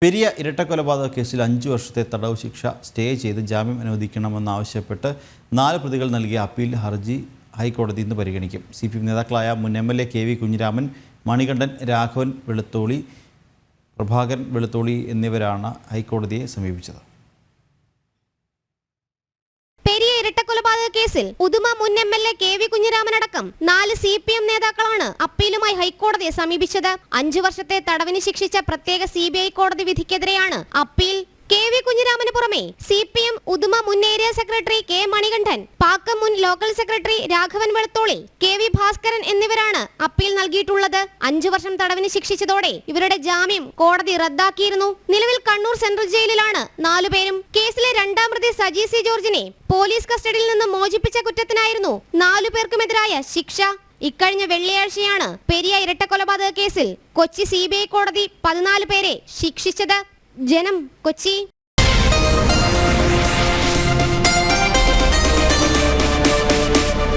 പെരിയ ഇരട്ടക്കൊലപാതക കേസിൽ 5 വർഷത്തെ തടവ് ശിക്ഷ സ്റ്റേ ചെയ്ത് ജാമ്യം അനുവദിക്കണമെന്നാവശ്യപ്പെട്ട് 4 പ്രതികൾ നൽകിയ അപ്പീൽ ഹർജി ഹൈക്കോടതി ഇന്ന് പരിഗണിക്കും. CPM നേതാക്കളായ മുൻ MLA KV കുഞ്ഞിരാമൻ, മണികണ്ഠൻ, രാഘവൻ വെളുത്തോളി, പ്രഭാകരൻ വെളുത്തോളി എന്നിവരാണ് ഹൈക്കോടതിയെ സമീപിച്ചത്. പെരിയ ഇരട്ടക്കൊലപാതക കേസിൽ ഉദുമ മുൻ MLA KV കുഞ്ഞിരാമൻ അടക്കം 4 CPM നേതാക്കളാണ് അപ്പീലുമായി ഹൈക്കോടതിയെ സമീപിച്ചത്. 5 വർഷത്തെ തടവിന് ശിക്ഷിച്ച പ്രത്യേക CBI കോടതി വിധിക്കെതിരെയാണ് അപ്പീൽ. KV കുഞ്ഞിരാമന് പുറമെ CPM ഉദുമ മുൻ area secretary K Manikandan, Pakkam മുൻ local secretary Raghavan Velutholi, KV Bhaskaran എന്നിവരാണ് അപ്പീൽ നൽകിയിട്ടുള്ളത്. 5 വർഷം തടവിന് ശിക്ഷിച്ചതോടെ ഇവരുടെ ജാമ്യം കോടതി റദ്ദാക്കിയിരുന്നു. നിലവിൽ കണ്ണൂർ സെൻട്രൽ ജയിലിലാണ് 4 പേരും. കേസിലെ 2ാം പ്രതി സജി C ജോർജിനെ പോലീസ് കസ്റ്റഡിയിൽ നിന്ന് മോചിപ്പിച്ച കുറ്റത്തിനായിരുന്നു 4 പേർക്കുമെതിരായ ശിക്ഷ. ഇക്കഴിഞ്ഞ വെള്ളിയാഴ്ചയാണ് പെരിയ ഇരട്ടക്കൊലപാതക കേസിൽ കൊച്ചി CBI കോടതി 14 പേരെ ശിക്ഷിച്ചത്. ജനം, കൊച്ചി.